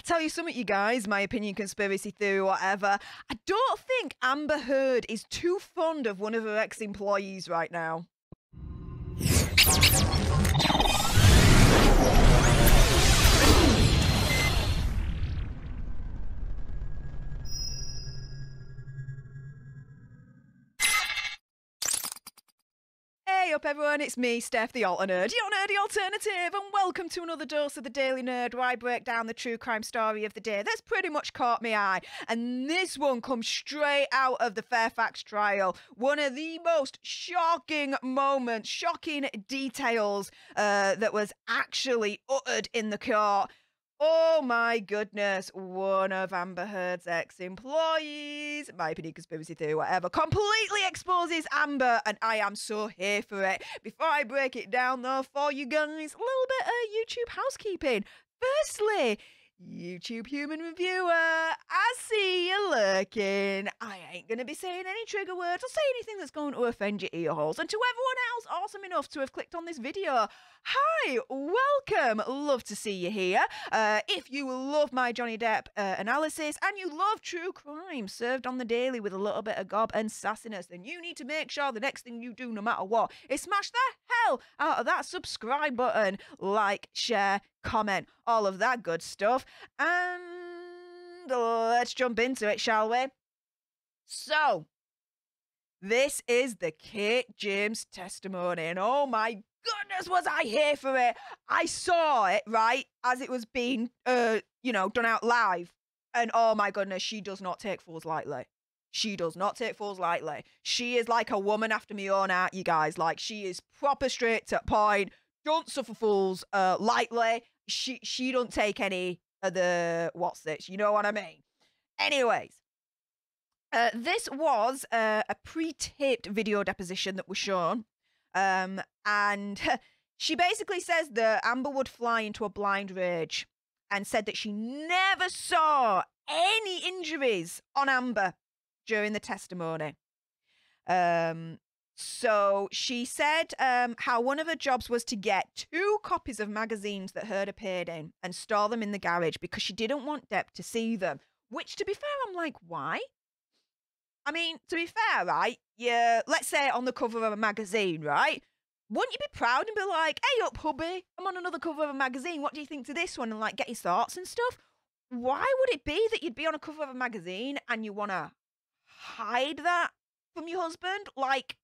Tell you something, you guys, my opinion, conspiracy theory, whatever. I don't think Amber Heard is too fond of one of her ex-employees right now. Hey up everyone, it's me, Stef, the Alter Nerd, your nerdy alternative, and welcome to another dose of the Daily Nerd, where I break down the true crime story of the day that's pretty much caught my eye. And this one comes straight out of the Fairfax trial. One of the most shocking moments, shocking details that was actually uttered in the court. Oh my goodness, one of Amber Heard's ex-employees, my opinion, conspiracy theory, whatever, completely exposes Amber, and I am so here for it. Before I break it down though for you guys, a little bit of YouTube housekeeping. Firstly, YouTube human reviewer, I see you lurking. I ain't gonna be saying any trigger words or say anything that's going to offend your ear holes. And to everyone else awesome enough to have clicked on this video, hi, welcome, love to see you here. If you love my Johnny Depp analysis and you love true crime served on the daily with a little bit of gob and sassiness, then you need to make sure the next thing you do, no matter what, is smash the hell out of that subscribe button, like, share, comment, all of that good stuff. And let's jump into it, shall we? So, this is the Kate James testimony, and oh my goodness, was I here for it. I saw it, right, as it was being, done out live, and oh my goodness, she does not take fools lightly. She does not take fools lightly. She is like a woman after me own heart, you guys. Like, she is proper straight to the point, don't suffer fools lightly. She don't take any of the what's this, you know what I mean? Anyways, this was a pre-taped video deposition that was shown, and she basically says that Amber would fly into a blind rage and said that she never saw any injuries on Amber during the testimony. So she said how one of her jobs was to get 2 copies of magazines that Heard appeared in and store them in the garage because she didn't want Depp to see them. Which, to be fair, I'm like, why? I mean, to be fair, right? Yeah, let's say on the cover of a magazine, right? Wouldn't you be proud and be like, hey up, hubby, I'm on another cover of a magazine. What do you think to this one? And like get your thoughts and stuff. Why would it be that you'd be on a cover of a magazine and you want to hide that from your husband? Like,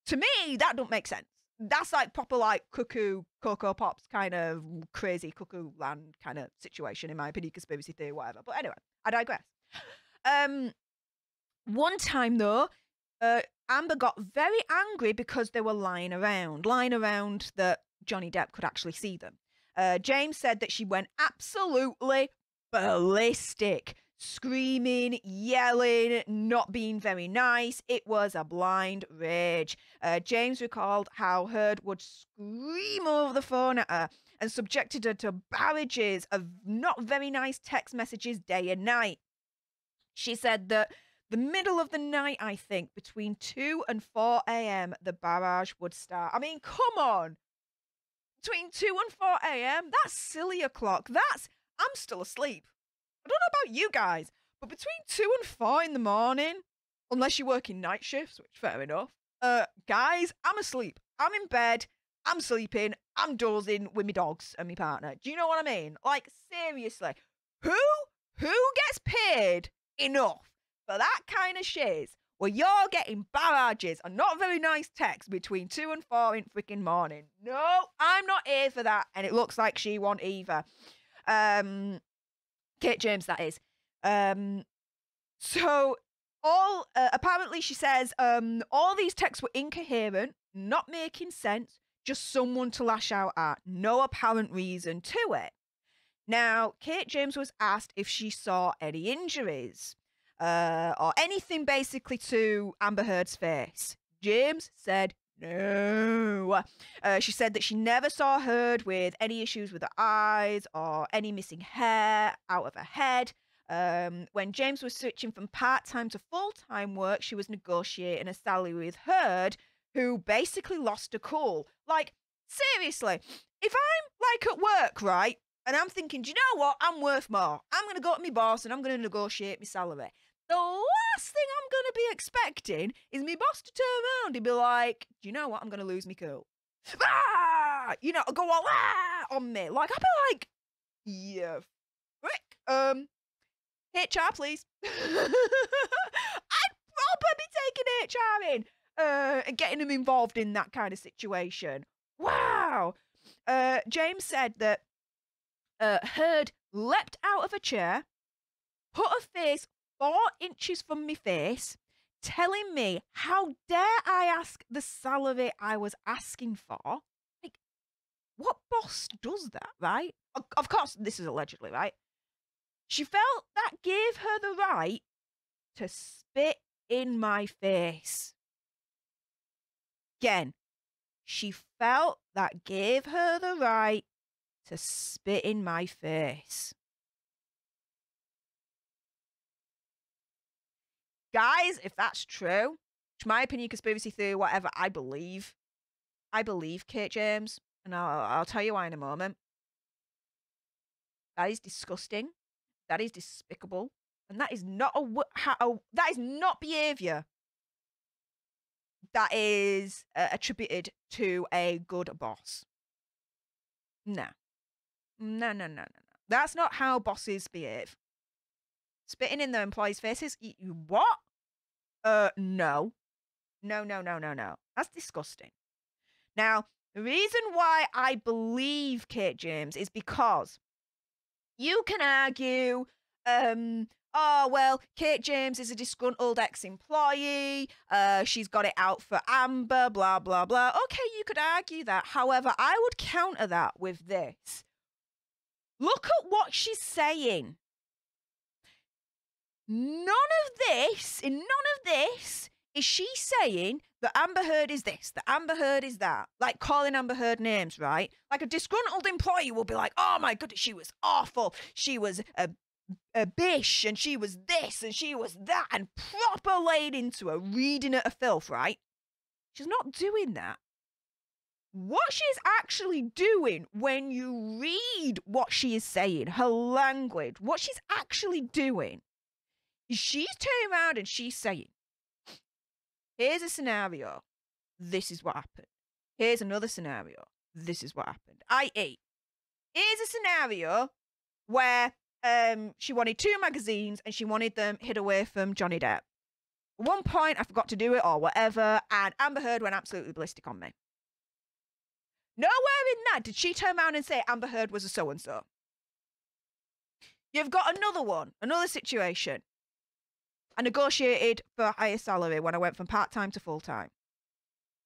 to me, that don't make sense. That's like proper like cuckoo, Cocoa Pops kind of crazy cuckoo land kind of situation, in my opinion, conspiracy theory, whatever. But anyway, I digress. One time though, Amber got very angry because they were lying around that Johnny Depp could actually see them. James said that she went absolutely ballistic, screaming, yelling, not being very nice. It was a blind rage. James recalled how Heard would scream over the phone at her and subjected her to barrages of not very nice text messages day and night. She said that the middle of the night, I think, between 2 and 4 a.m., the barrage would start. I mean, come on. Between 2 and 4 a.m., that's silly o'clock. I'm still asleep. I don't know about you guys, but between 2 and 4 in the morning, unless you're working night shifts, which fair enough, guys, I'm asleep. I'm in bed. I'm sleeping. I'm dozing with my dogs and my partner. Do you know what I mean? Like, seriously, who gets paid enough for that kind of shiz where you're getting barrages and not very nice texts between 2 and 4 in freaking morning? No, I'm not here for that, and it looks like she won't either. Kate James, that is. So all apparently she says all these texts were incoherent, not making sense, just someone to lash out at, no apparent reason to it. Now, Kate James was asked if she saw any injuries or anything basically to Amber Heard's face. James said no. She said that she never saw Heard with any issues with her eyes or any missing hair out of her head. When James was switching from part-time to full-time work, she was negotiating a salary with Heard, who basically lost her cool. Like, seriously, if I'm like at work, right, And I'm thinking, do you know what? I'm worth more. I'm going to go to my boss and I'm going to negotiate my salary. The last thing I'm going to be expecting is my boss to turn around and be like, do you know what? I'm going to lose my cool. Ah! You know, go all on me. Like, I'd be like, yeah, frick. HR, please. I'd probably be taking HR in and getting them involved in that kind of situation. Wow. James said that Heard leapt out of a chair, put her face 4 inches from my face, telling me how dare I ask the salary I was asking for. Like, what boss does that, right? Of course, this is allegedly, right? She felt that gave her the right to spit in my face. Again, she felt that gave her the right to spit in my face. Guys, if that's true, which my opinion, conspiracy theory, whatever, I believe Kate James, and I'll tell you why in a moment. That is disgusting. That is despicable, and that is not that is not behaviour that is attributed to a good boss. No. That's not how bosses behave. Spitting in their employees' faces? What? No. No. That's disgusting. Now, the reason why I believe Kate James is because you can argue, oh, well, Kate James is a disgruntled ex-employee. She's got it out for Amber, blah, blah, blah. Okay, you could argue that. However, I would counter that with this. Look at what she's saying. In none of this is she saying that Amber Heard is this, that Amber Heard is that. Like calling Amber Heard names, right? Like a disgruntled employee will be like, oh my goodness, she was awful. She was a bish, and she was this, and she was that, and proper laid into her, reading at a filth, right? She's not doing that. What she's actually doing when you read what she is saying, her language, what she's actually doing, is she's turning around and she's saying, here's a scenario, this is what happened. Here's another scenario, this is what happened. I.e., here's a scenario where she wanted 2 magazines and she wanted them hid away from Johnny Depp. At one point, I forgot to do it or whatever, and Amber Heard went absolutely ballistic on me. Nowhere in that did she turn around and say Amber Heard was a so-and-so. You've got another one, another situation. I negotiated for a higher salary when I went from part-time to full-time.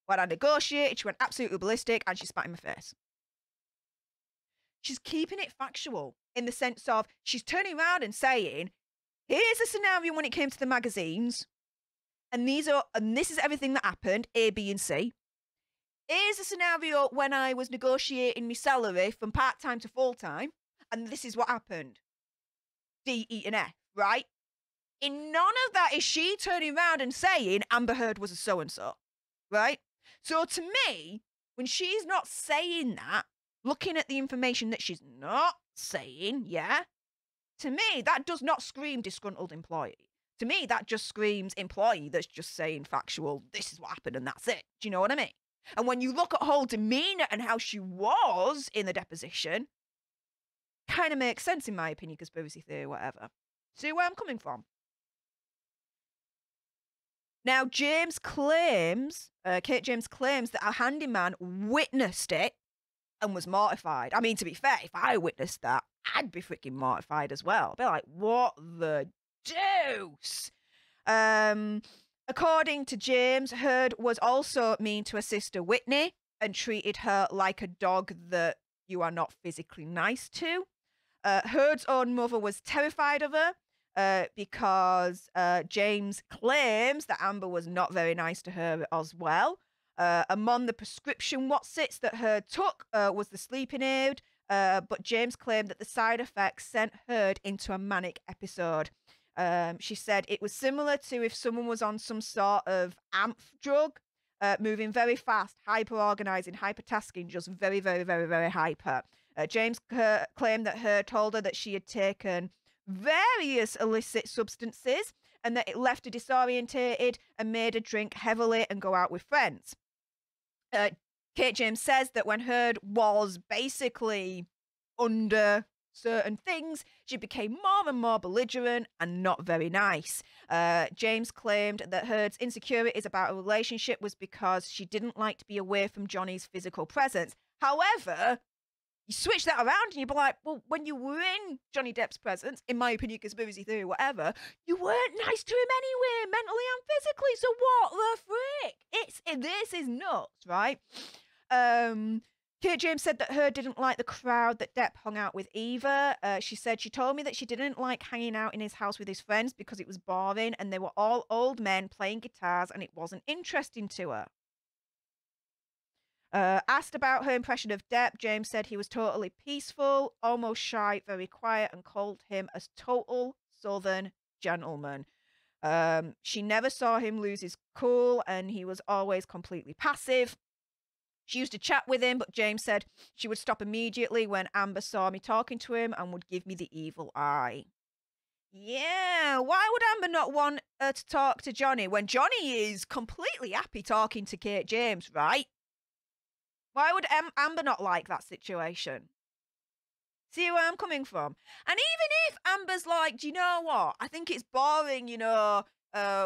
When I negotiated, she went absolutely ballistic and she spat in my face. She's keeping it factual in the sense of she's turning around and saying, here's a scenario when it came to the magazines, and this is everything that happened, A, B, and C. Here's a scenario when I was negotiating my salary from part-time to full-time, and this is what happened. D, E, and F, right? In none of that is she turning around and saying Amber Heard was a so-and-so, right? So to me, when she's not saying that, looking at the information that she's not saying, yeah, to me, that does not scream disgruntled employee. To me, that just screams employee that's just saying factual, this is what happened and that's it. Do you know what I mean? And when you look at her whole demeanour and how she was in the deposition, kind of makes sense in my opinion, conspiracy theory, whatever. See where I'm coming from? Now, Kate James claims that a handyman witnessed it and was mortified. I mean, to be fair, if I witnessed that, I'd be freaking mortified as well. I'd be like, what the deuce? According to James, Heard was also mean to her sister Whitney and treated her like a dog that you are not physically nice to. Heard's own mother was terrified of her because James claims that Amber was not very nice to her as well. Among the prescription whatsits that Heard took was the sleeping aid, but James claimed that the side effects sent Heard into a manic episode. She said it was similar to if someone was on some sort of amph drug, moving very fast, hyper-organising, hyper-tasking, just very, very, very, very hyper. James claimed that Heard told her that she had taken various illicit substances and that it left her disorientated and made her drink heavily and go out with friends. Kate James says that when Heard was basically under certain things, she became more and more belligerent and not very nice. James claimed that Heard's insecurities about a relationship was because she didn't like to be away from Johnny's physical presence. However, you switch that around and you'd be like, well, when you were in Johnny Depp's presence, in my opinion, conspiracy theory, whatever, you weren't nice to him anyway, mentally and physically. So what the frick? This is nuts, right? Kate James said that Heard didn't like the crowd that Depp hung out with either. She said, she told me that she didn't like hanging out in his house with his friends because it was boring and they were all old men playing guitars and it wasn't interesting to her. Asked about her impression of Depp, James said he was totally peaceful, almost shy, very quiet, and called him a total southern gentleman. She never saw him lose his cool and he was always completely passive. She used to chat with him, but James said she would stop immediately when Amber saw me talking to him and would give me the evil eye. Yeah, why would Amber not want her to talk to Johnny when Johnny is completely happy talking to Kate James, right? Why would Amber not like that situation? See where I'm coming from? And even if Amber's like, do you know what? I think it's boring,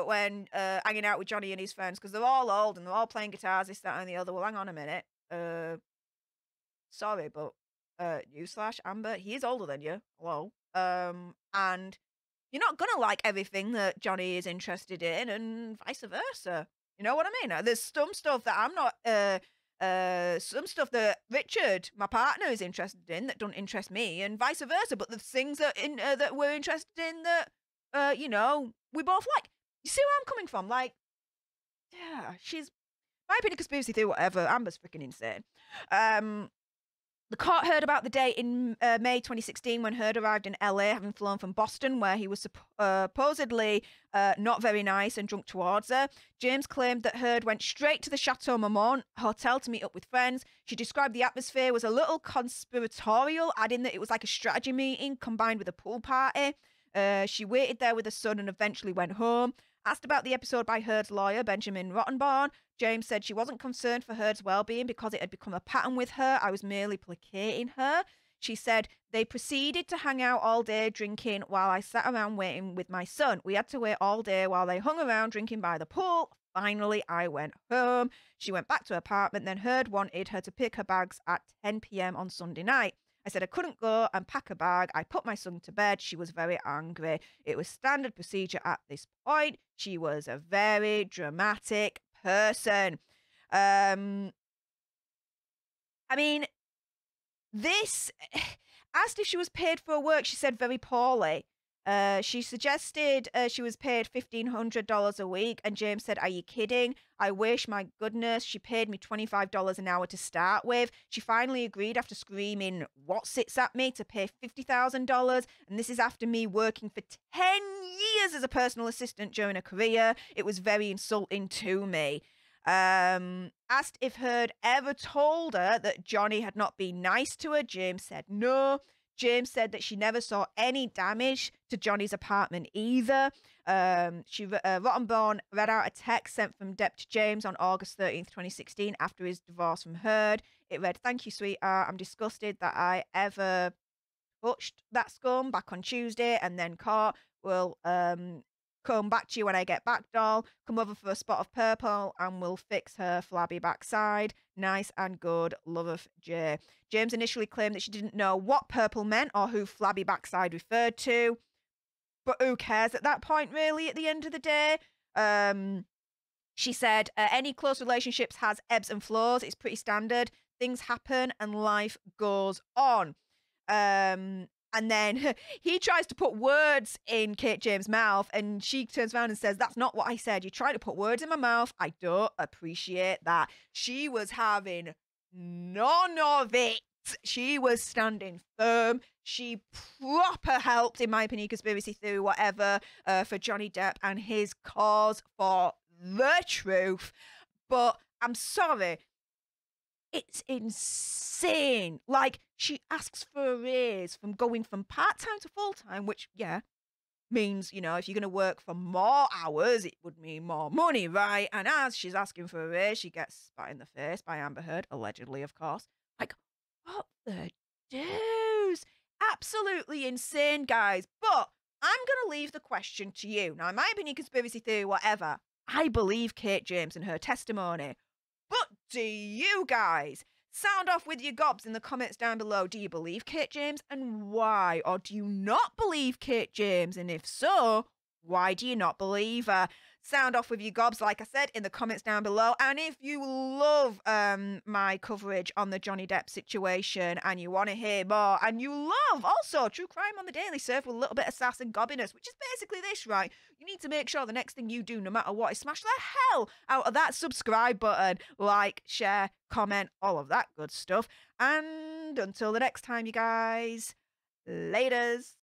when hanging out with Johnny and his friends because they're all old and they're all playing guitars, this, that, and the other. Well, hang on a minute. Sorry, but newsflash, Amber, he is older than you. Hello. And you're not gonna like everything that Johnny is interested in, and vice versa. You know what I mean? There's some stuff that I'm not. Some stuff that Richard, my partner, is interested in that don't interest me, and vice versa. But there's things that that we're interested in that we both like. You see where I'm coming from? Like, yeah, she's my opinion, conspiracy theory, whatever. Amber's freaking insane. The court heard about the date in May 2016 when Heard arrived in LA, having flown from Boston, where he was supposedly not very nice and drunk towards her. James claimed that Heard went straight to the Chateau Marmont hotel to meet up with friends. She described the atmosphere was a little conspiratorial, adding that it was like a strategy meeting combined with a pool party. She waited there with her son and eventually went home. Asked about the episode by Heard's lawyer, Benjamin Rottenborn, James said she wasn't concerned for Heard's well-being because it had become a pattern with her. I was merely placating her. She said, they proceeded to hang out all day drinking while I sat around waiting with my son. We had to wait all day while they hung around drinking by the pool. Finally, I went home. She went back to her apartment, then Heard wanted her to pick her bags at 10 p.m. on Sunday night. I said I couldn't go and pack a bag. I put my son to bed. She was very angry. It was standard procedure at this point. She was a very dramatic person. I mean, this, asked if she was paid for her work, she said very poorly. She suggested she was paid $1,500 a week, and James said, are you kidding? I wish, my goodness, she paid me $25 an hour to start with. She finally agreed after screaming, what sits at me, to pay $50,000, and this is after me working for 10 years as a personal assistant during a career. It was very insulting to me. Asked if Heard ever told her that Johnny had not been nice to her, James said no. James said that she never saw any damage to Johnny's apartment either. Rottenborn read out a text sent from Depp to James on August 13th, 2016, after his divorce from Heard. It read, thank you, sweetheart. I'm disgusted that I ever touched that scum back on Tuesday, and then court will come back to you when I get back, doll. Come over for a spot of purple and we'll fix her flabby backside. Nice and good. Love of Jay. James initially claimed that she didn't know what purple meant or who flabby backside referred to. But who cares at that point, really, at the end of the day? She said, any close relationships has ebbs and flows. It's pretty standard. Things happen and life goes on. And then he tries to put words in Kate James' mouth, and she turns around and says, that's not what I said. You try to put words in my mouth. I don't appreciate that. She was having none of it. She was standing firm. She proper helped, in my opinion, conspiracy theory, whatever, for Johnny Depp and his cause for the truth. But I'm sorry. It's insane. Like, she asks for a raise from going from part-time to full-time, which, yeah, means, you know, if you're going to work for more hours, it would mean more money, right? And as she's asking for a raise, she gets spat in the face by Amber Heard, allegedly, of course. Like, what the deuce? Absolutely insane, guys. But I'm going to leave the question to you. Now, it might be a conspiracy theory, whatever. I believe Kate James and her testimony. But do you guys? Sound off with your gobs in the comments down below. Do you believe Kate James, and why? Or do you not believe Kate James? And if so, why do you not believe her? Sound off with your gobs, like I said, in the comments down below. And if you love my coverage on the Johnny Depp situation and you want to hear more, and you love also true crime on the daily, served with a little bit of sass and gobbiness, which is basically this, right? You need to make sure the next thing you do, no matter what, is smash the hell out of that subscribe button. Like, share, comment, all of that good stuff. And until the next time, you guys, laters.